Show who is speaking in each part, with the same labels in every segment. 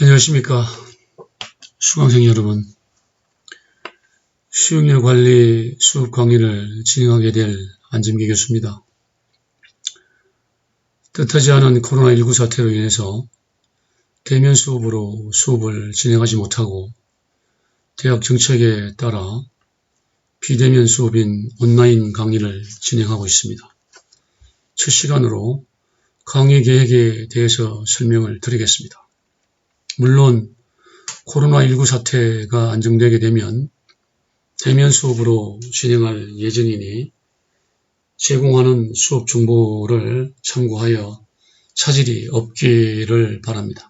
Speaker 1: 안녕하십니까. 수강생 여러분. 수익률 관리 수업 강의를 진행하게 될 안진기 교수입니다. 뜻하지 않은 코로나19 사태로 인해서 대면 수업으로 수업을 진행하지 못하고 대학 정책에 따라 비대면 수업인 온라인 강의를 진행하고 있습니다. 첫 시간으로 강의 계획에 대해서 설명을 드리겠습니다. 물론 코로나19 사태가 안정되게 되면 대면 수업으로 진행할 예정이니 제공하는 수업 정보를 참고하여 차질이 없기를 바랍니다.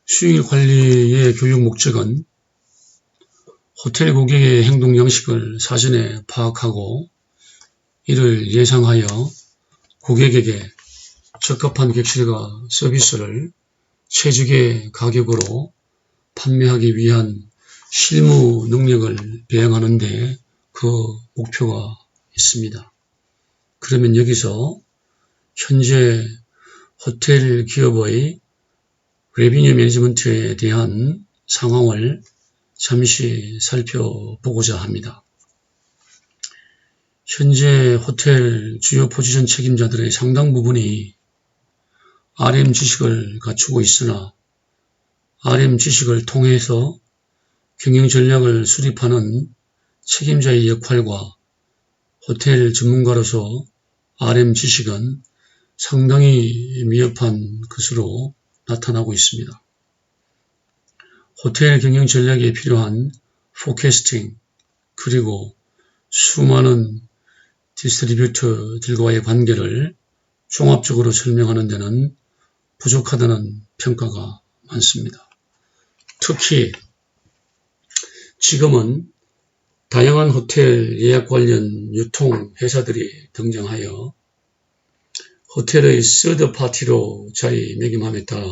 Speaker 1: 수익률 관리의 교육 목적은 호텔 고객의 행동 양식을 사전에 파악하고 이를 예상하여 고객에게 적합한 객실과 서비스를 최적의 가격으로 판매하기 위한 실무 능력을 배양하는 데 그 목표가 있습니다. 그러면 여기서 현재 호텔 기업의 레비뉴 매니지먼트에 대한 상황을 잠시 살펴보고자 합니다. 현재 호텔 주요 포지션 책임자들의 상당 부분이 RM 지식을 갖추고 있으나 RM 지식을 통해서 경영 전략을 수립하는 책임자의 역할과 호텔 전문가로서 RM 지식은 상당히 미흡한 것으로 나타나고 있습니다. 호텔 경영 전략에 필요한 포캐스팅 그리고 수많은 디스트리뷰터들과의 관계를 종합적으로 설명하는 데는 부족하다는 평가가 많습니다. 특히 지금은 다양한 호텔 예약 관련 유통 회사들이 등장하여 호텔의 서드 파티로 자리매김함에 따라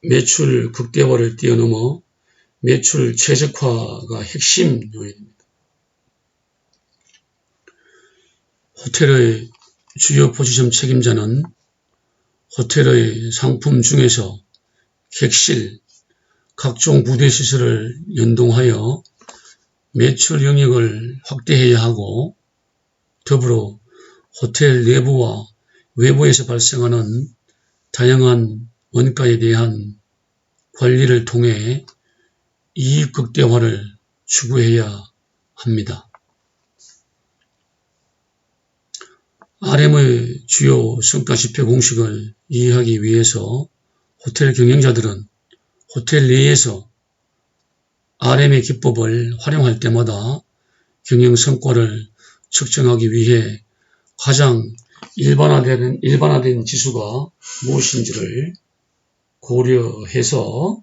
Speaker 1: 매출 극대화를 뛰어넘어 매출 최적화가 핵심 요인입니다. 호텔의 주요 포지션 책임자는 호텔의 상품 중에서 객실, 각종 부대시설을 연동하여 매출 영역을 확대해야 하고 더불어 호텔 내부와 외부에서 발생하는 다양한 원가에 대한 관리를 통해 이익 극대화를 추구해야 합니다. RM의 주요 성과지표 공식을 이해하기 위해서 호텔 경영자들은 호텔 내에서 RM의 기법을 활용할 때마다 경영 성과를 측정하기 위해 가장 일반화된 지수가 무엇인지를 고려해서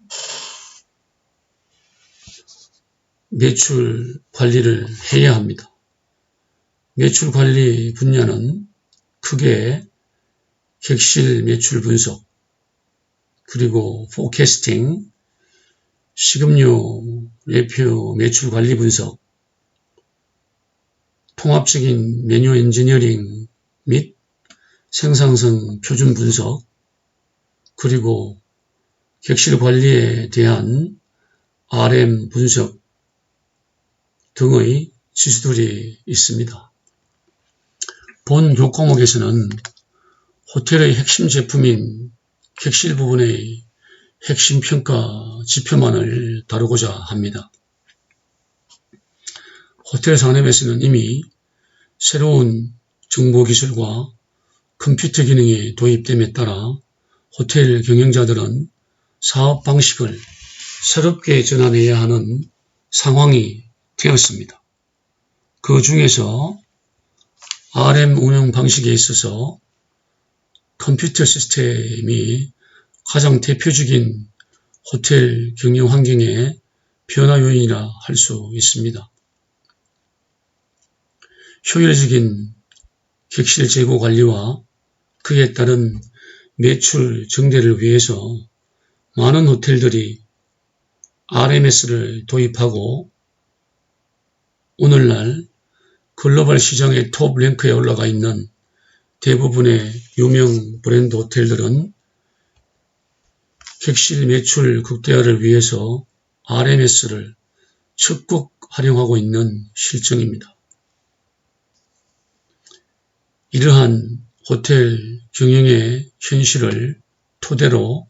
Speaker 1: 매출 관리를 해야 합니다. 매출 관리 분야는 크게 객실 매출 분석, 그리고 포캐스팅, 식음료 매표 매출 관리 분석, 통합적인 메뉴 엔지니어링 및 생산성 표준 분석, 그리고 객실 관리에 대한 RM 분석 등의 지수들이 있습니다. 본 교과목에서는 호텔의 핵심 제품인 객실 부분의 핵심 평가 지표만을 다루고자 합니다. 호텔 산업에서는 이미 새로운 정보기술과 컴퓨터 기능이 도입됨에 따라 호텔 경영자들은 사업 방식을 새롭게 전환해야 하는 상황이 되었습니다. 그 중에서 RM 운영 방식에 있어서 컴퓨터 시스템이 가장 대표적인 호텔 경영 환경의 변화 요인이라 할 수 있습니다. 효율적인 객실 재고 관리와 그에 따른 매출 증대를 위해서 많은 호텔들이 RMS를 도입하고 오늘날 글로벌 시장의 톱 랭크에 올라가 있는 대부분의 유명 브랜드 호텔들은 객실 매출 극대화를 위해서 RMS를 적극 활용하고 있는 실정입니다. 이러한 호텔 경영의 현실을 토대로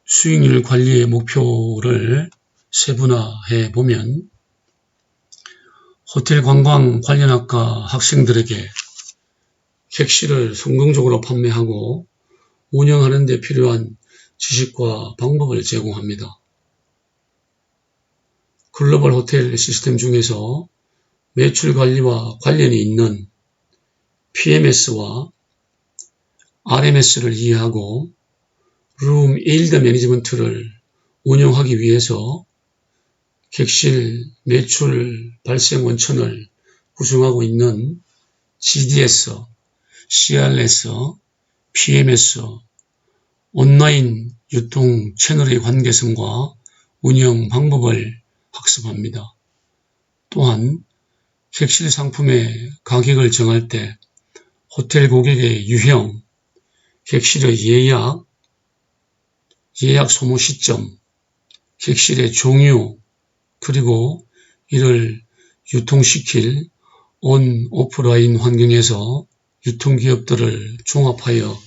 Speaker 1: 수익률 관리의 목표를 세분화해 보면 호텔 관광 관련학과 학생들에게 객실을 성공적으로 판매하고 운영하는 데 필요한 지식과 방법을 제공합니다. 글로벌 호텔 시스템 중에서 매출 관리와 관련이 있는 PMS와 RMS를 이해하고 룸 일드 매니지먼트를 운영하기 위해서 객실 매출 발생 원천을 구성하고 있는 GDS, CRS, PMS, 온라인 유통 채널의 관계성과 운영 방법을 학습합니다. 또한 객실 상품의 가격을 정할 때 호텔 고객의 유형, 객실의 예약 소모 시점, 객실의 종류, 그리고 이를 유통시킬 온, 오프라인 환경에서 유통기업들을 종합하여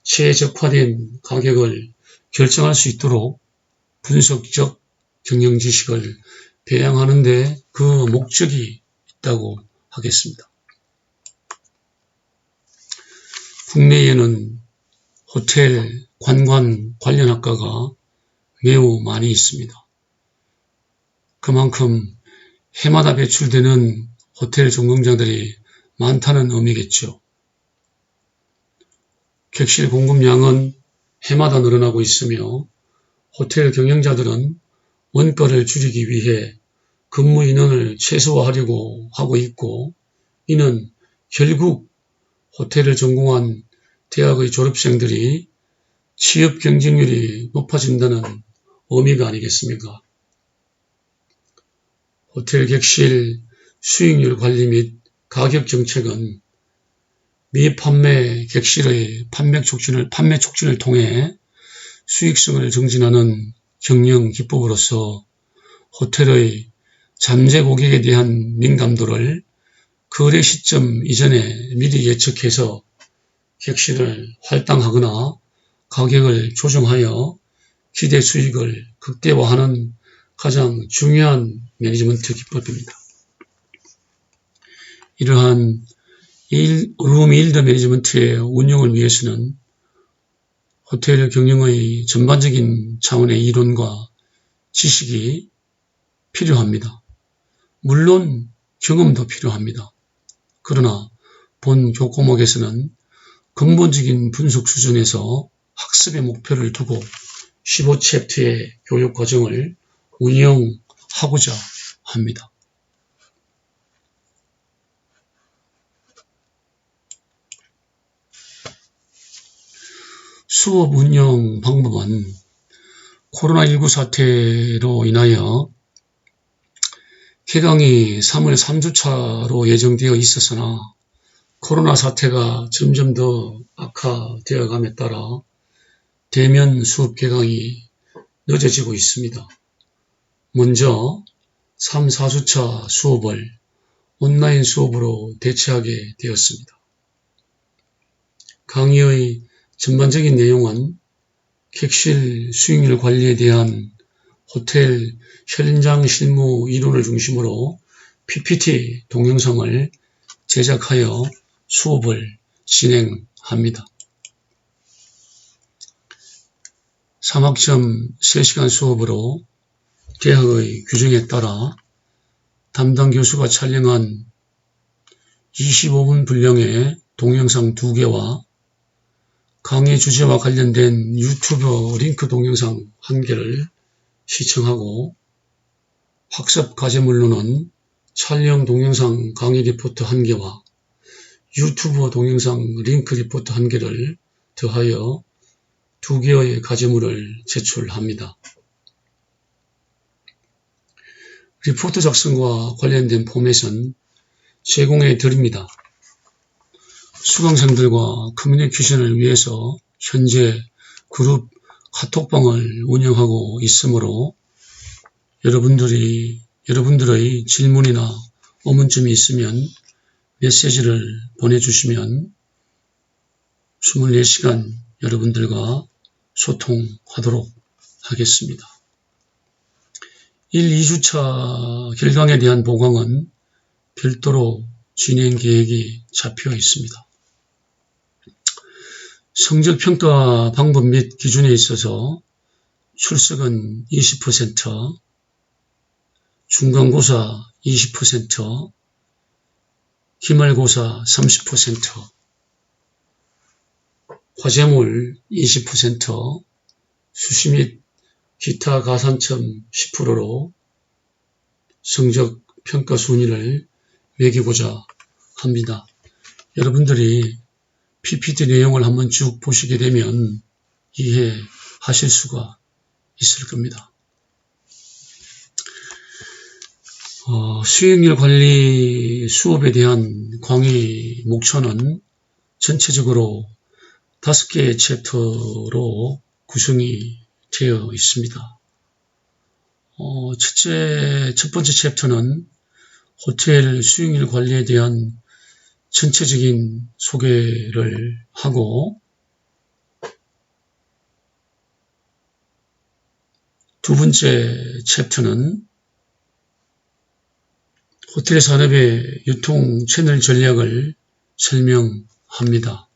Speaker 1: 최적화된 가격을 결정할 수 있도록 분석적 경영 지식을 배양하는 데 그 목적이 있다고 하겠습니다. 국내에는 호텔 관광 관련 학과가 매우 많이 있습니다. 그만큼 해마다 배출되는 호텔 전공자들이 많다는 의미겠죠. 객실 공급량은 해마다 늘어나고 있으며 호텔 경영자들은 원가를 줄이기 위해 근무 인원을 최소화하려고 하고 있고, 이는 결국 호텔을 전공한 대학의 졸업생들이 취업 경쟁률이 높아진다는 의미가 아니겠습니까? 호텔 객실 수익률 관리 및 가격 정책은 미판매 객실의 판매 촉진을 통해 수익성을 증진하는 경영 기법으로서 호텔의 잠재 고객에 대한 민감도를 거래 시점 이전에 미리 예측해서 객실을 할당하거나 가격을 조정하여 기대 수익을 극대화하는 가장 중요한 매니지먼트 기법입니다. 이러한 룸 일드 매니지먼트의 운영을 위해서는 호텔 경영의 전반적인 차원의 이론과 지식이 필요합니다. 물론 경험도 필요합니다. 그러나 본 교과목에서는 근본적인 분석 수준에서 학습의 목표를 두고 15챕터의 교육 과정을 운영하고자 합니다. 수업 운영 방법은 코로나19 사태로 인하여 개강이 3월 3주차로 예정되어 있었으나 코로나 사태가 점점 더 악화되어감에 따라 대면 수업 개강이 늦어지고 있습니다. 먼저 3, 4주차 수업을 온라인 수업으로 대체하게 되었습니다. 강의의 전반적인 내용은 객실 수익률 관리에 대한 호텔 현장 실무 이론을 중심으로 PPT 동영상을 제작하여 수업을 진행합니다. 3학점 3시간 수업으로 대학의 규정에 따라 담당 교수가 촬영한 25분 분량의 동영상 2개와 강의 주제와 관련된 유튜브 링크 동영상 1개를 시청하고 학습 과제물로는 촬영 동영상 강의 리포트 1개와 유튜브 동영상 링크 리포트 1개를 더하여 2개의 과제물을 제출합니다. 리포트 작성과 관련된 포맷은 제공해 드립니다. 수강생들과 커뮤니케이션을 위해서 현재 그룹 카톡방을 운영하고 있으므로 여러분들의 질문이나 의문점이 있으면 메시지를 보내주시면 24시간 여러분들과 소통하도록 하겠습니다. 1, 2주차 결강에 대한 보강은 별도로 진행 계획이 잡혀 있습니다. 성적평가 방법 및 기준에 있어서 출석은 20%, 중간고사 20%, 기말고사 30%, 과제물 20%, 수시 및 기타 가산점 10%로 성적 평가 순위를 매기고자 합니다. 여러분들이 PPT 내용을 한번 쭉 보시게 되면 이해하실 수가 있을 겁니다. 수익률 관리 수업에 대한 강의 목표는 전체적으로 5개의 챕터로 구성이 되어 있습니다. 첫 번째 챕터는 호텔 수익률 관리에 대한 전체적인 소개를 하고, 두 번째 챕터는 호텔 산업의 유통 채널 전략을 설명합니다.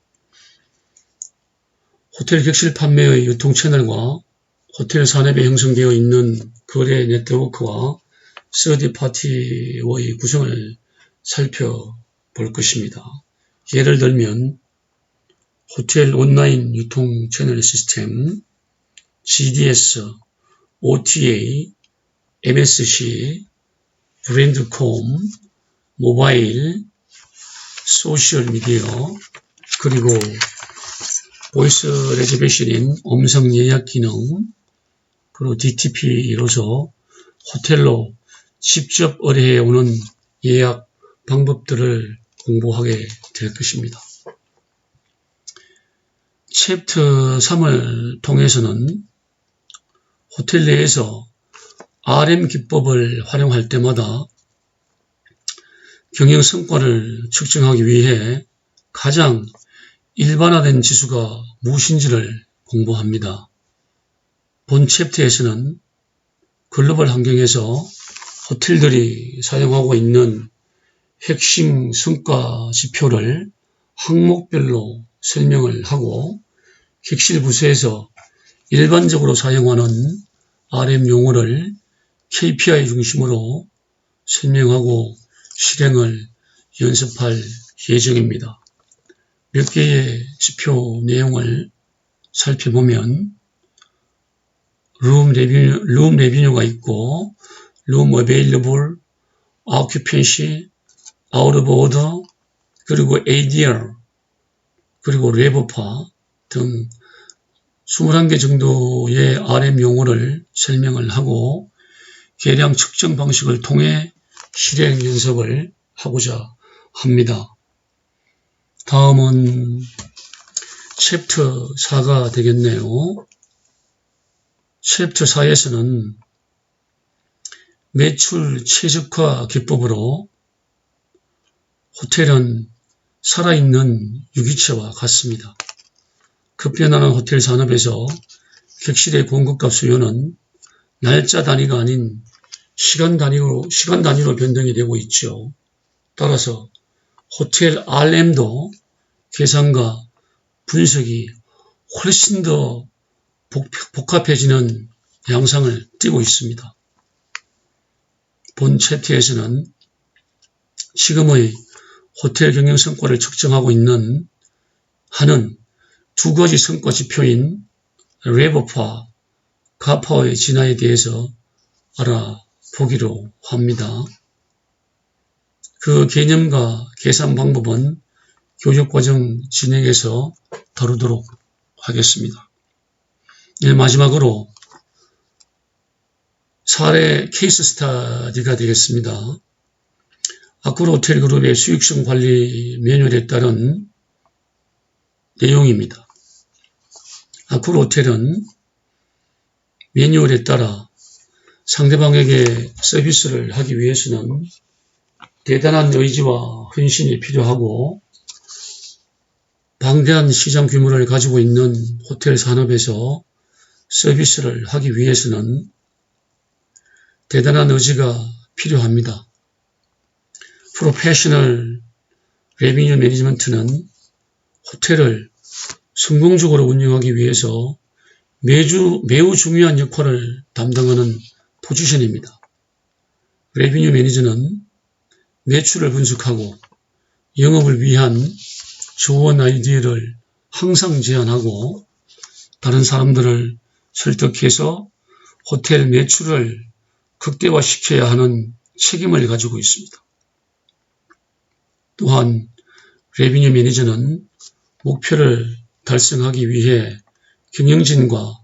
Speaker 1: 호텔 객실 판매의 유통 채널과 호텔 산업에 형성되어 있는 거래 네트워크와 서드 파티의 구성을 살펴볼 것입니다. 예를 들면 호텔 온라인 유통 채널 시스템, GDS, OTA, MSC, 브랜드콤, 모바일, 소셜미디어, 그리고 보이스 레저베이션인 음성 예약 기능, 그리고 DTP로서 호텔로 직접 의뢰해 오는 예약 방법들을 공부하게 될 것입니다. 챕터 3을 통해서는 호텔 내에서 RM 기법을 활용할 때마다 경영 성과를 측정하기 위해 가장 일반화된 지수가 무엇인지를 공부합니다. 본 챕터에서는 글로벌 환경에서 호텔들이 사용하고 있는 핵심 성과 지표를 항목별로 설명을 하고, 객실 부서에서 일반적으로 사용하는 RM 용어를 KPI 중심으로 설명하고 실행을 연습할 예정입니다. 몇 개의 지표 내용을 살펴보면 룸 레비뉴가 있고, 룸 어베일러블, occupancy, out of order, 그리고 ADR, 그리고 레버파 등 21개 정도의 RM 용어를 설명을 하고 계량 측정 방식을 통해 실행 연습을 하고자 합니다. 다음은 챕터 4가 되겠네요. 챕터 4에서는 매출 최적화 기법으로 호텔은 살아있는 유기체와 같습니다. 급변하는 호텔 산업에서 객실의 공급과 수요는 날짜 단위가 아닌 시간 단위로 변동이 되고 있죠. 따라서 호텔 RM도 계산과 분석이 훨씬 더 복잡해지는 양상을 띠고 있습니다. 본 챕터에서는 지금의 호텔 경영 성과를 측정하고 하는 두 가지 성과 지표인 레버파, 가파의 진화에 대해서 알아보기로 합니다. 그 개념과 계산 방법은 교육과정 진행에서 다루도록 하겠습니다. 마지막으로 사례 케이스 스터디가 되겠습니다. 아쿠르 호텔 그룹의 수익성 관리 매뉴얼에 따른 내용입니다. 아쿠르 호텔은 매뉴얼에 따라 상대방에게 서비스를 하기 위해서는 대단한 의지와 헌신이 필요하고 방대한 시장 규모를 가지고 있는 호텔 산업에서 서비스를 하기 위해서는 대단한 의지가 필요합니다. 프로페셔널 레비뉴 매니지먼트는 호텔을 성공적으로 운영하기 위해서 매우 중요한 역할을 담당하는 포지션입니다. 레비뉴 매니저는 매출을 분석하고 영업을 위한 좋은 아이디어를 항상 제안하고 다른 사람들을 설득해서 호텔 매출을 극대화시켜야 하는 책임을 가지고 있습니다. 또한 레비뉴 매니저는 목표를 달성하기 위해 경영진과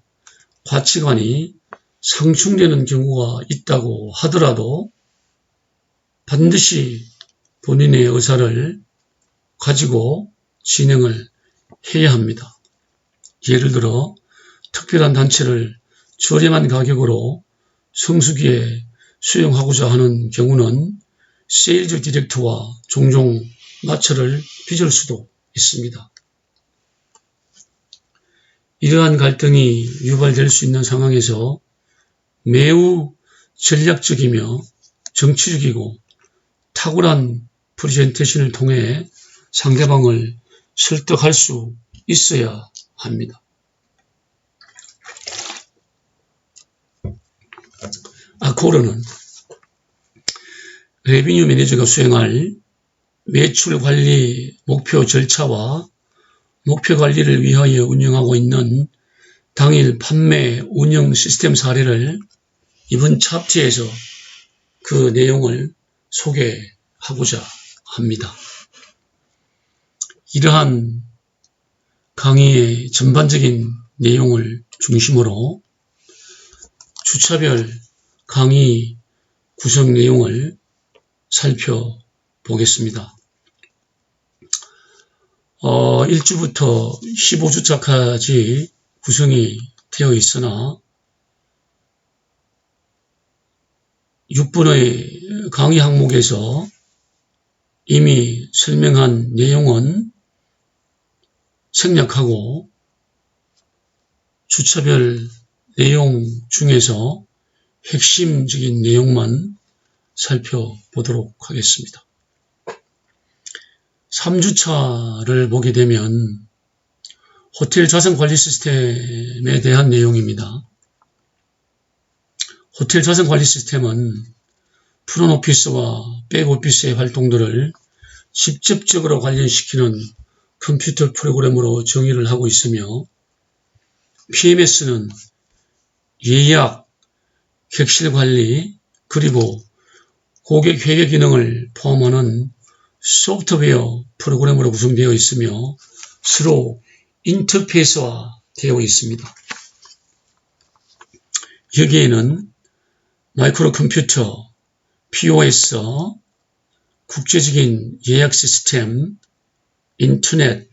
Speaker 1: 가치관이 상충되는 경우가 있다고 하더라도 반드시 본인의 의사를 가지고 진행을 해야 합니다. 예를 들어 특별한 단체를 저렴한 가격으로 성수기에 수용하고자 하는 경우는 세일즈 디렉터와 종종 마찰을 빚을 수도 있습니다. 이러한 갈등이 유발될 수 있는 상황에서 매우 전략적이며 정치적이고 탁월한 프레젠테이션을 통해 상대방을 설득할 수 있어야 합니다. 아코르는 레비뉴 매니저가 수행할 매출 관리 목표 절차와 목표 관리를 위하여 운영하고 있는 당일 판매 운영 시스템 사례를 이번 챕터에서 그 내용을 소개하고자 합니다. 이러한 강의의 전반적인 내용을 중심으로 주차별 강의 구성 내용을 살펴보겠습니다. 1주부터 15주차까지 구성이 되어 있으나 6분의 강의 항목에서 이미 설명한 내용은 생략하고 주차별 내용 중에서 핵심적인 내용만 살펴보도록 하겠습니다. 3주차를 보게 되면 호텔 자산관리 시스템에 대한 내용입니다. 호텔 자산관리 시스템은 프론오피스와 백오피스의 활동들을 직접적으로 관련시키는 컴퓨터 프로그램으로 정의를 하고 있으며 PMS는 예약, 객실관리, 그리고 고객 회계 기능을 포함하는 소프트웨어 프로그램으로 구성되어 있으며 서로 인터페이스화 되어 있습니다. 여기에는 마이크로 컴퓨터, POS, 국제적인 예약 시스템, 인터넷,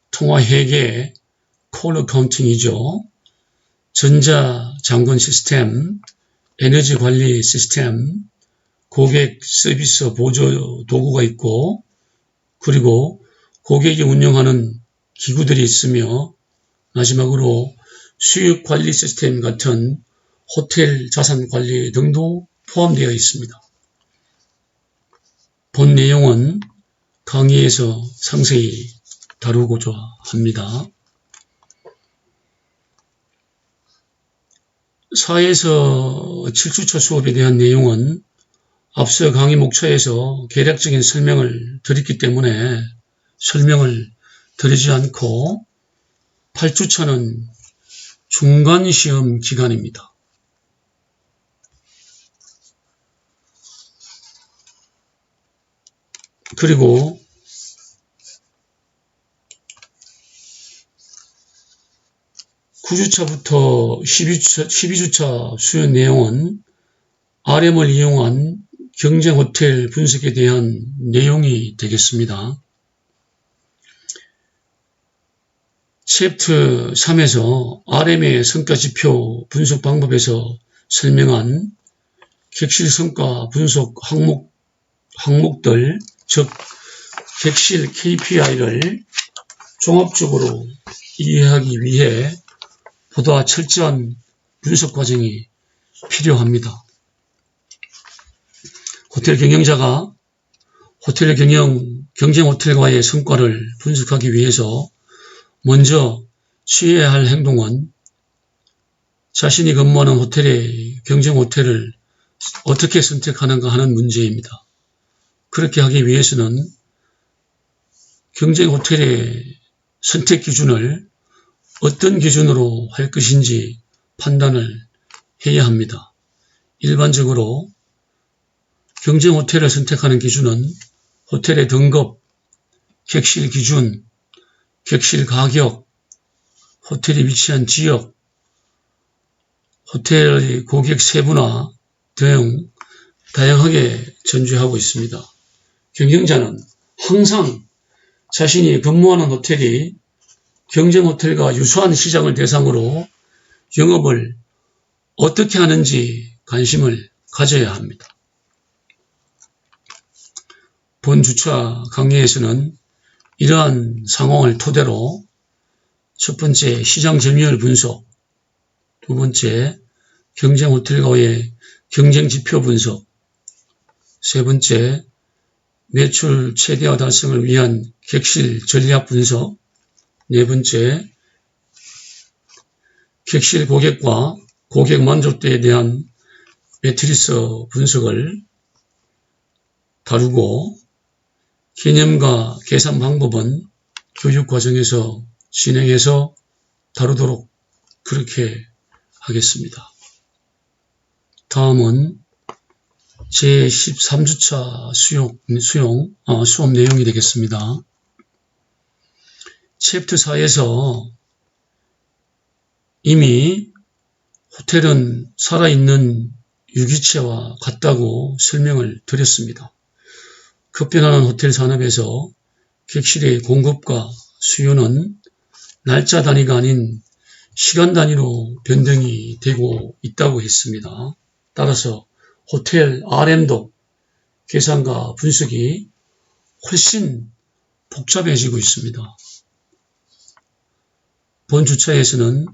Speaker 1: 통화회계, 콜 어카운팅이죠. 전자장건 시스템, 에너지 관리 시스템, 고객 서비스 보조 도구가 있고 그리고 고객이 운영하는 기구들이 있으며 마지막으로 수익 관리 시스템 같은 호텔 자산 관리 등도 포함되어 있습니다. 본 내용은 강의에서 상세히 다루고자 합니다. 4에서 7주차 수업에 대한 내용은 앞서 강의 목차에서 개략적인 설명을 드렸기 때문에 설명을 드리지 않고 8주차는 중간시험 기간입니다. 그리고 9주차부터 12주차 수연 내용은 RM을 이용한 경쟁 호텔 분석에 대한 내용이 되겠습니다. 챕터 3에서 RM의 성과지표 분석 방법에서 설명한 객실 성과 분석 항목들, 즉 객실 KPI를 종합적으로 이해하기 위해 보다 철저한 분석 과정이 필요합니다. 호텔 경영자가 호텔 경쟁 호텔과의 성과를 분석하기 위해서 먼저 취해야 할 행동은 자신이 근무하는 호텔의 경쟁 호텔을 어떻게 선택하는가 하는 문제입니다. 그렇게 하기 위해서는 경쟁 호텔의 선택 기준을 어떤 기준으로 할 것인지 판단을 해야 합니다. 일반적으로 경쟁 호텔을 선택하는 기준은 호텔의 등급, 객실 기준, 객실 가격, 호텔이 위치한 지역, 호텔의 고객 세분화 등 다양하게 존재하고 있습니다. 경영자는 항상 자신이 근무하는 호텔이 경쟁 호텔과 유사한 시장을 대상으로 영업을 어떻게 하는지 관심을 가져야 합니다. 본 주차 강의에서는 이러한 상황을 토대로 첫 번째 시장 점유율 분석, 두 번째 경쟁 호텔과의 경쟁 지표 분석, 세 번째 매출 최대화 달성을 위한 객실 전략 분석, 네 번째 객실 고객과 고객 만족도에 대한 매트리스 분석을 다루고 개념과 계산 방법은 교육 과정에서 진행해서 다루도록 그렇게 하겠습니다. 다음은 제13주차 수업 내용이 되겠습니다. 챕터 4에서 이미 호텔은 살아있는 유기체와 같다고 설명을 드렸습니다. 급변하는 호텔 산업에서 객실의 공급과 수요는 날짜 단위가 아닌 시간 단위로 변동이 되고 있다고 했습니다. 따라서 호텔 RM도 계산과 분석이 훨씬 복잡해지고 있습니다. 본 주차에서는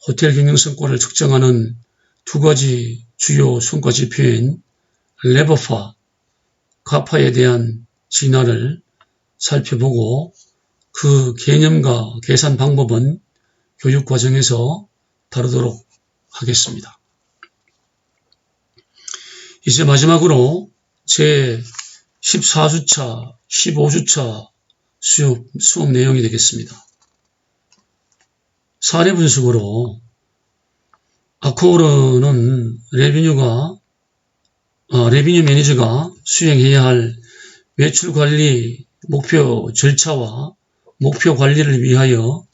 Speaker 1: 호텔 경영 성과를 측정하는 두 가지 주요 성과 지표인 레버파, 가파에 대한 진화를 살펴보고 그 개념과 계산 방법은 교육 과정에서 다루도록 하겠습니다. 이제 마지막으로 제14주차, 15주차 수업 내용이 되겠습니다. 사례 분석으로 아코르는 레비뉴 매니저가 수행해야 할 매출 관리 목표 절차와 목표 관리를 위하여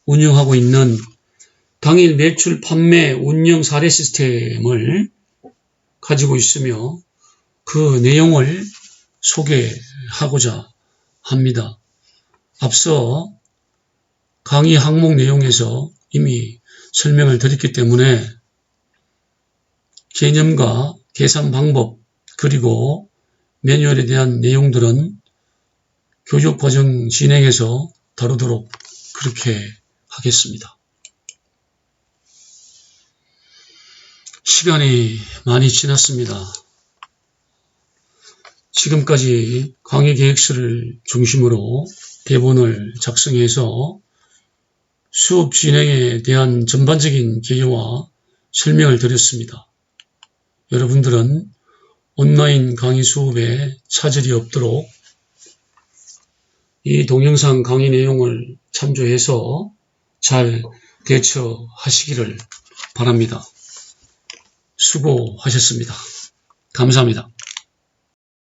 Speaker 1: 운영하고 있는 당일 매출 판매 운영 사례 시스템을 가지고 있으며 그 내용을 소개하고자 합니다. 앞서 강의 항목 내용에서 이미 설명을 드렸기 때문에 개념과 계산 방법 그리고 매뉴얼에 대한 내용들은 교육과정 진행에서 다루도록 그렇게 하겠습니다. 시간이 많이 지났습니다. 지금까지 강의 계획서를 중심으로 대본을 작성해서 수업 진행에 대한 전반적인 개요와 설명을 드렸습니다. 여러분들은 온라인 강의 수업에 차질이 없도록 이 동영상 강의 내용을 참조해서 잘 대처하시기를 바랍니다. 수고하셨습니다. 감사합니다.